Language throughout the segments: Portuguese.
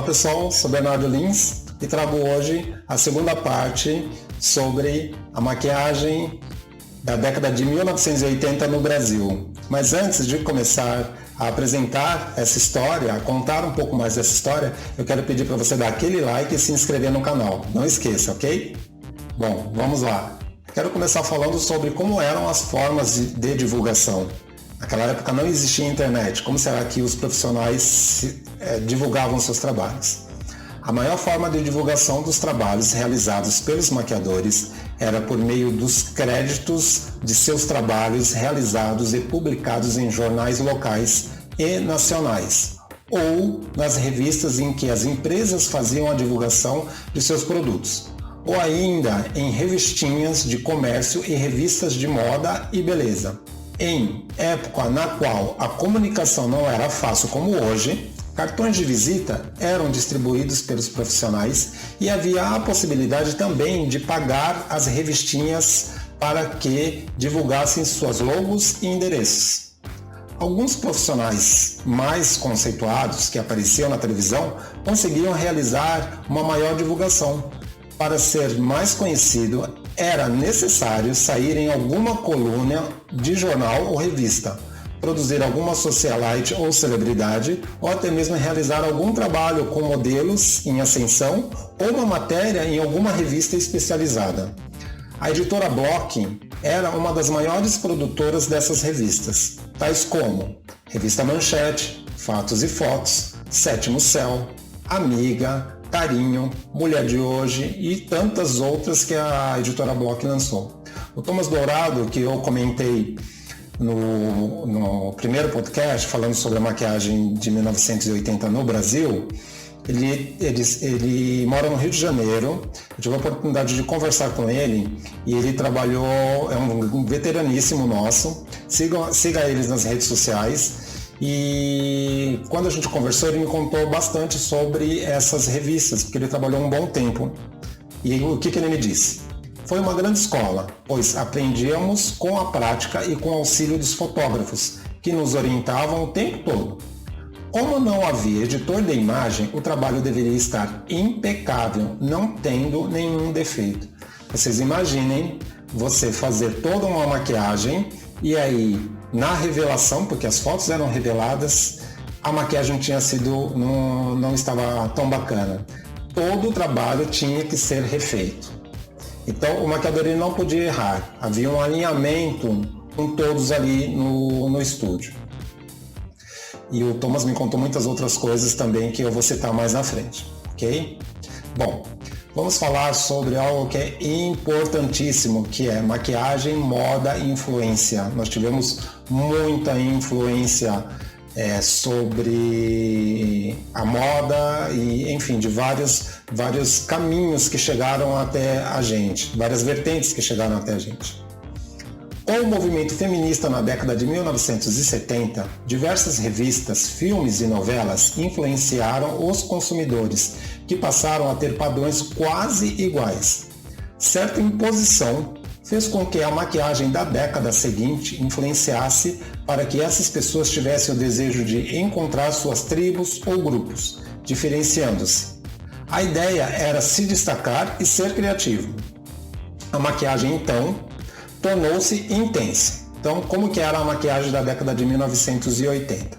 Olá pessoal, sou Bernardo Lins e trago hoje a segunda parte sobre a maquiagem da década de 1980 no Brasil. Mas antes de começar a apresentar essa história, a contar um pouco mais dessa história, eu quero pedir para você dar aquele like e se inscrever no canal. Não esqueça, ok? Bom, vamos lá. Quero começar falando sobre como eram as formas de divulgação. Naquela época não existia internet. Como será que os profissionais divulgavam seus trabalhos? A maior forma de divulgação dos trabalhos realizados pelos maquiadores era por meio dos créditos de seus trabalhos realizados e publicados em jornais locais e nacionais, ou nas revistas em que as empresas faziam a divulgação de seus produtos, ou ainda em revistinhas de comércio e revistas de moda e beleza. Em época na qual a comunicação não era fácil como hoje, cartões de visita eram distribuídos pelos profissionais e havia a possibilidade também de pagar as revistinhas para que divulgassem suas logos e endereços. Alguns profissionais mais conceituados que apareciam na televisão conseguiam realizar uma maior divulgação. Para ser mais conhecido, era necessário sair em alguma coluna de jornal ou revista, produzir alguma socialite ou celebridade, ou até mesmo realizar algum trabalho com modelos em ascensão ou uma matéria em alguma revista especializada. A editora Bloch era uma das maiores produtoras dessas revistas, tais como Revista Manchete, Fatos e Fotos, Sétimo Céu, Amiga, Carinho, Mulher de Hoje e tantas outras que a editora Bloch lançou. O Thomas Dourado, que eu comentei no primeiro podcast falando sobre a maquiagem de 1980 no Brasil, ele mora no Rio de Janeiro. Eu tive a oportunidade de conversar com ele e ele trabalhou, é um veteraníssimo nosso. Siga eles nas redes sociais. E quando a gente conversou, ele me contou bastante sobre essas revistas, porque ele trabalhou um bom tempo. E o que ele me disse? Foi uma grande escola, pois aprendíamos com a prática e com o auxílio dos fotógrafos, que nos orientavam o tempo todo. Como não havia editor de imagem, o trabalho deveria estar impecável, não tendo nenhum defeito. Vocês imaginem você fazer toda uma maquiagem e aí, na revelação, porque as fotos eram reveladas, a maquiagem não estava tão bacana. Todo o trabalho tinha que ser refeito. Então o maquiador ele não podia errar. Havia um alinhamento com todos ali no estúdio. E o Thomas me contou muitas outras coisas também que eu vou citar mais na frente, ok? Bom, vamos falar sobre algo que é importantíssimo, que é maquiagem, moda e influência. Nós tivemos muita influência sobre a moda e, enfim, de vários caminhos que chegaram até a gente, várias vertentes que chegaram até a gente. Com o movimento feminista na década de 1970, diversas revistas, filmes e novelas influenciaram os consumidores, que passaram a ter padrões quase iguais. Certa imposição fez com que a maquiagem da década seguinte influenciasse para que essas pessoas tivessem o desejo de encontrar suas tribos ou grupos, diferenciando-se. A ideia era se destacar e ser criativo. A maquiagem, então, tornou-se intensa. Então, como que era a maquiagem da década de 1980?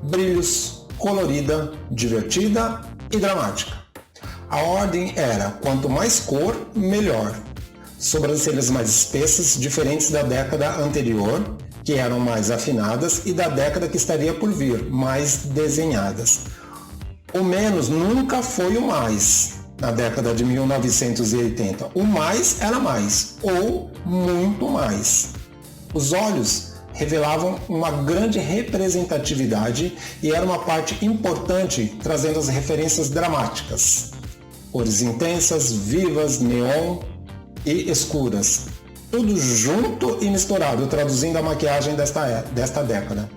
Brilhos, colorida, divertida e dramática. A ordem era quanto mais cor, melhor. Sobrancelhas mais espessas, diferentes da década anterior, que eram mais afinadas, e da década que estaria por vir, mais desenhadas. O menos nunca foi o mais na década de 1980. O mais era mais, ou muito mais. Os olhos revelavam uma grande representatividade e era uma parte importante, trazendo as referências dramáticas. Cores intensas, vivas, neon e escuras. Tudo junto e misturado, traduzindo a maquiagem desta década.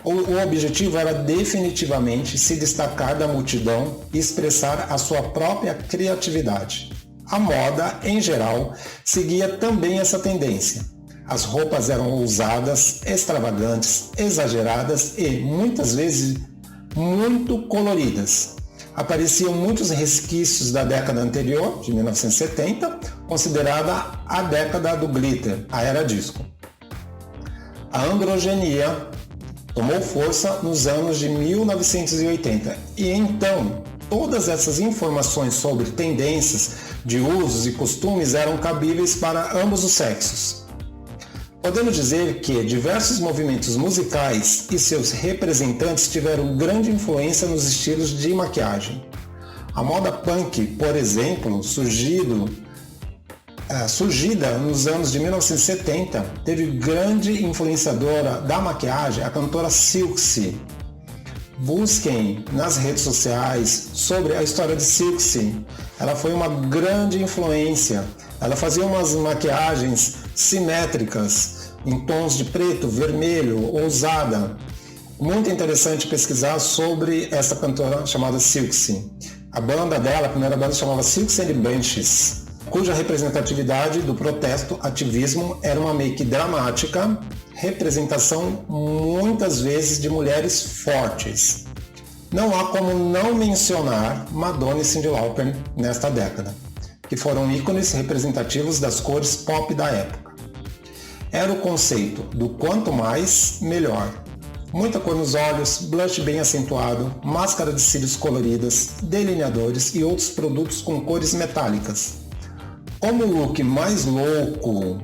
O objetivo era definitivamente se destacar da multidão e expressar a sua própria criatividade. A moda, em geral, seguia também essa tendência. As roupas eram ousadas, extravagantes, exageradas e, muitas vezes, muito coloridas. apareciam muitos resquícios da década anterior, de 1970, considerada a década do glitter, a era disco. A androgenia tomou força nos anos de 1980 e então todas essas informações sobre tendências de usos e costumes eram cabíveis para ambos os sexos. Podemos dizer que diversos movimentos musicais e seus representantes tiveram grande influência nos estilos de maquiagem. A moda punk, por exemplo, surgida nos anos de 1970, teve grande influenciadora da maquiagem, a cantora Siouxsie. Busquem nas redes sociais sobre a história de Siouxsie. Ela foi uma grande influência. Ela fazia umas maquiagens simétricas, em tons de preto, vermelho, ousada. Muito interessante pesquisar sobre essa cantora chamada Siouxsie. A banda dela, a primeira banda, chamava Siouxsie and the Banshees, cuja representatividade do protesto, ativismo, era uma make dramática, representação muitas vezes de mulheres fortes. Não há como não mencionar Madonna e Cyndi Lauper nesta década, que foram ícones representativos das cores pop da época. Era o conceito do quanto mais, melhor. Muita cor nos olhos, blush bem acentuado, máscara de cílios coloridas, delineadores e outros produtos com cores metálicas. Como o look mais louco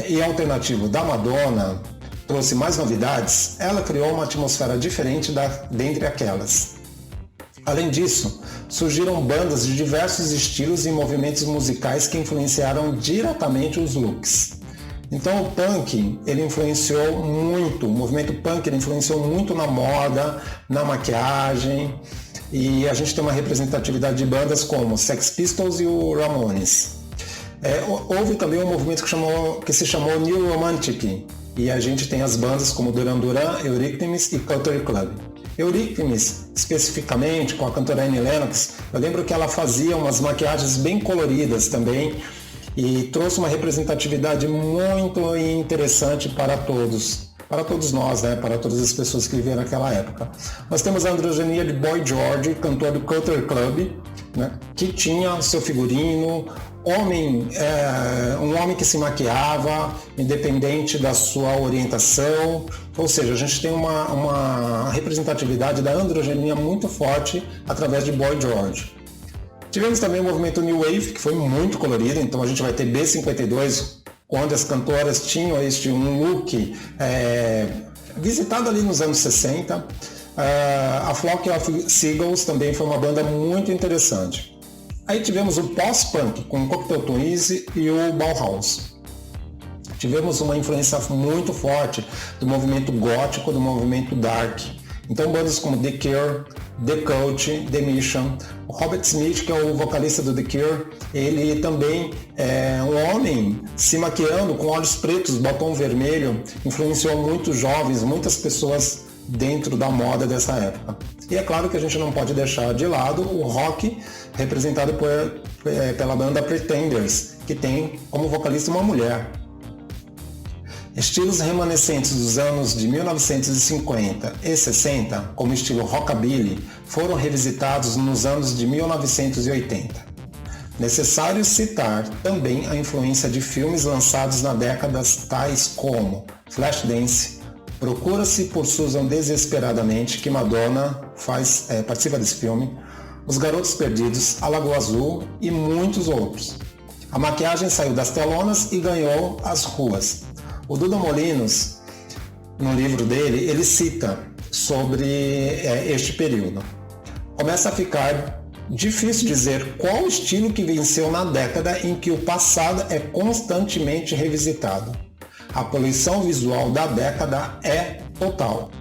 e alternativo da Madonna trouxe mais novidades, ela criou uma atmosfera diferente dentre aquelas. Além disso, surgiram bandas de diversos estilos e movimentos musicais que influenciaram diretamente os looks. Então o punk, ele influenciou muito, o movimento punk ele influenciou muito na moda, na maquiagem, e a gente tem uma representatividade de bandas como Sex Pistols e o Ramones. Houve também um movimento que se chamou New Romantic, e a gente tem as bandas como Duran Duran, Eurythmics e Culture Club. Eurythmics, especificamente, com a cantora Annie Lennox, eu lembro que ela fazia umas maquiagens bem coloridas também, e trouxe uma representatividade muito interessante para todos nós, né? Para todas as pessoas que viveram naquela época. Nós temos a androgenia de Boy George, cantor do Culture Club, né? Que tinha seu figurino, um homem que se maquiava, independente da sua orientação, ou seja, a gente tem uma representatividade da androgenia muito forte através de Boy George. Tivemos também o movimento New Wave, que foi muito colorido, então a gente vai ter B52, onde as cantoras tinham um look visitado ali nos anos 60. A Flock of Seagulls também foi uma banda muito interessante. Aí tivemos o post-punk, com o Cocteau Twins e o Bauhaus. Tivemos uma influência muito forte do movimento gótico, do movimento dark. Então bandas como The Cure, The Cult, The Mission, o Robert Smith, que é o vocalista do The Cure, ele também é um homem se maquiando com olhos pretos, batom vermelho, influenciou muitos jovens, muitas pessoas dentro da moda dessa época. E é claro que a gente não pode deixar de lado o rock, representado pela banda Pretenders, que tem como vocalista uma mulher. Estilos remanescentes dos anos de 1950 e 60, como o estilo rockabilly, foram revisitados nos anos de 1980. Necessário citar também a influência de filmes lançados na década tais como Flashdance, Procura-se por Susan Desesperadamente, que Madonna participa desse filme, Os Garotos Perdidos, A Lagoa Azul e muitos outros. A maquiagem saiu das telonas e ganhou as ruas. O Duda Molinos, no livro dele, ele cita sobre este período. Começa a ficar difícil dizer qual estilo que venceu na década em que o passado é constantemente revisitado. A poluição visual da década é total.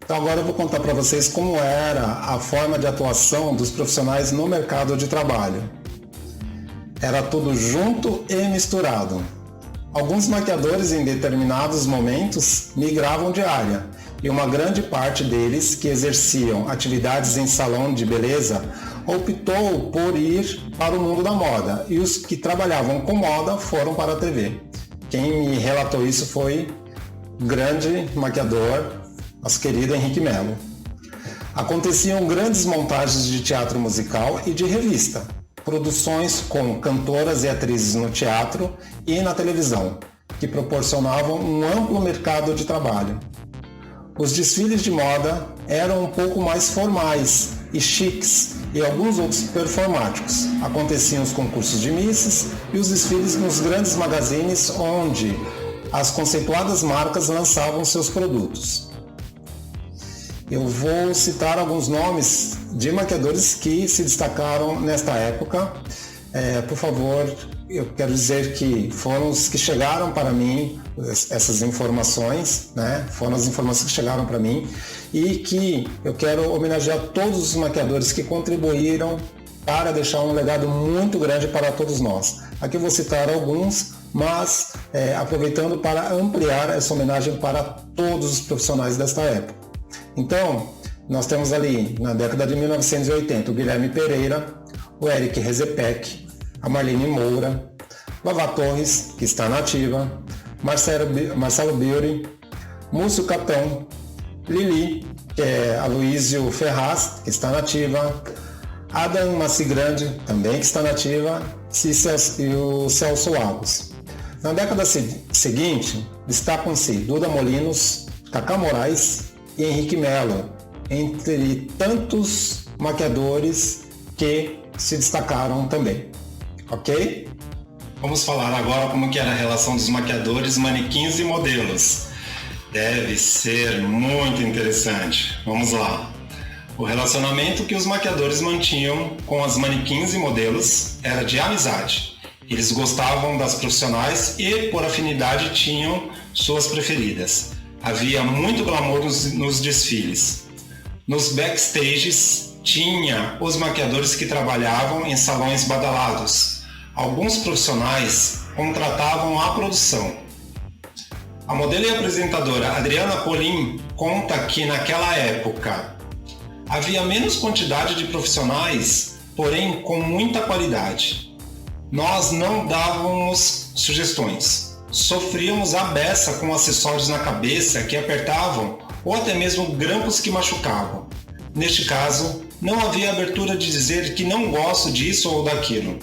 Então agora eu vou contar para vocês como era a forma de atuação dos profissionais no mercado de trabalho. Era tudo junto e misturado. Alguns maquiadores em determinados momentos migravam de área, e uma grande parte deles que exerciam atividades em salão de beleza optou por ir para o mundo da moda, e os que trabalhavam com moda foram para a TV. Quem me relatou isso foi o grande maquiador, nosso querido Henrique Melo. Aconteciam grandes montagens de teatro musical e de revista, produções com cantoras e atrizes no teatro e na televisão, que proporcionavam um amplo mercado de trabalho. Os desfiles de moda eram um pouco mais formais e chiques e alguns outros performáticos. Aconteciam os concursos de misses e os desfiles nos grandes magazines onde as conceituadas marcas lançavam seus produtos. Eu vou citar alguns nomes de maquiadores que se destacaram nesta época. Por favor, eu quero dizer que foram os que chegaram para mim, essas informações, né? Foram as informações que chegaram para mim e que eu quero homenagear todos os maquiadores que contribuíram para deixar um legado muito grande para todos nós. Aqui eu vou citar alguns, mas aproveitando para ampliar essa homenagem para todos os profissionais desta época. Então, nós temos ali, na década de 1980, o Guilherme Pereira, o Eric Rezepek, a Marlene Moura, Vavá Torres, que está na ativa, Marcelo Biuri, Múcio Catão, Lili, que é Aloísio Ferraz, que está na ativa, Adam Macigrande, também que está na ativa, e o Celso Lagos. Na década seguinte, destacam-se Duda Molinos, Cacá Moraes e Henrique Melo, entre tantos maquiadores que se destacaram também. Ok? Vamos falar agora como que era a relação dos maquiadores, manequins e modelos. Deve ser muito interessante. Vamos lá. O relacionamento que os maquiadores mantinham com as manequins e modelos era de amizade. Eles gostavam das profissionais e, por afinidade, tinham suas preferidas. Havia muito glamour nos desfiles. Nos backstages tinha os maquiadores que trabalhavam em salões badalados. Alguns profissionais contratavam a produção. A modelo e apresentadora Adriana Colim conta que naquela época havia menos quantidade de profissionais, porém com muita qualidade. Nós não dávamos sugestões. Sofríamos a beça com acessórios na cabeça que apertavam ou até mesmo grampos que machucavam. Neste caso, não havia abertura de dizer que não gosto disso ou daquilo.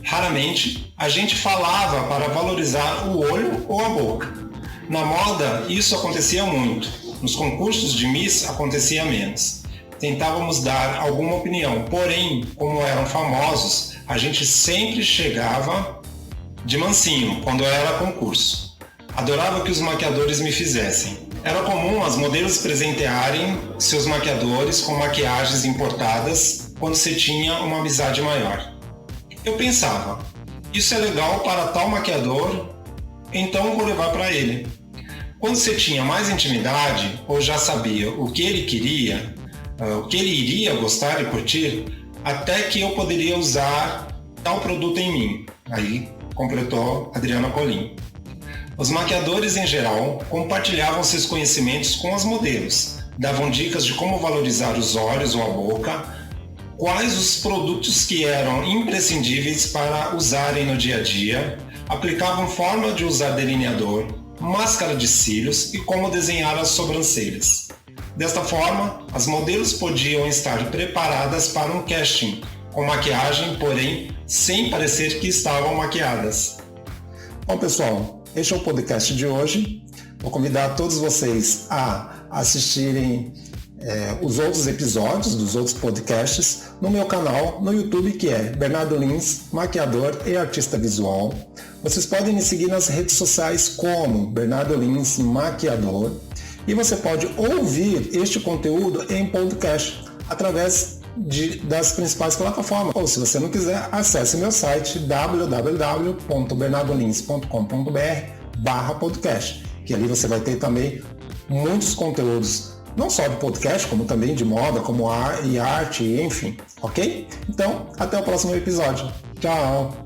Raramente, a gente falava para valorizar o olho ou a boca. Na moda, isso acontecia muito. Nos concursos de Miss, acontecia menos. Tentávamos dar alguma opinião, porém, como eram famosos, a gente sempre chegava de mansinho, quando era concurso. Adorava que os maquiadores me fizessem. Era comum as modelos presentearem seus maquiadores com maquiagens importadas quando se tinha uma amizade maior. Eu pensava, isso é legal para tal maquiador, então vou levar para ele. Quando você tinha mais intimidade, ou já sabia o que ele queria, o que ele iria gostar e curtir, até que eu poderia usar tal produto em mim. Aí completou Adriana Colim. Os maquiadores, em geral, compartilhavam seus conhecimentos com as modelos, davam dicas de como valorizar os olhos ou a boca, quais os produtos que eram imprescindíveis para usarem no dia a dia, aplicavam forma de usar delineador, máscara de cílios e como desenhar as sobrancelhas. Desta forma, as modelos podiam estar preparadas para um casting, com maquiagem, porém, sem parecer que estavam maquiadas. Bom, pessoal, este é o podcast de hoje. Vou convidar todos vocês a assistirem os outros episódios dos outros podcasts no meu canal no YouTube, que é Bernardo Lins, maquiador e artista visual. Vocês podem me seguir nas redes sociais como Bernardo Lins, maquiador. E você pode ouvir este conteúdo em podcast através das principais plataformas. Ou se você não quiser, acesse meu site www.bernardolins.com.br/podcast, que ali você vai ter também muitos conteúdos, não só de podcast, como também de moda, como arte, enfim, ok? Então, até o próximo episódio. Tchau!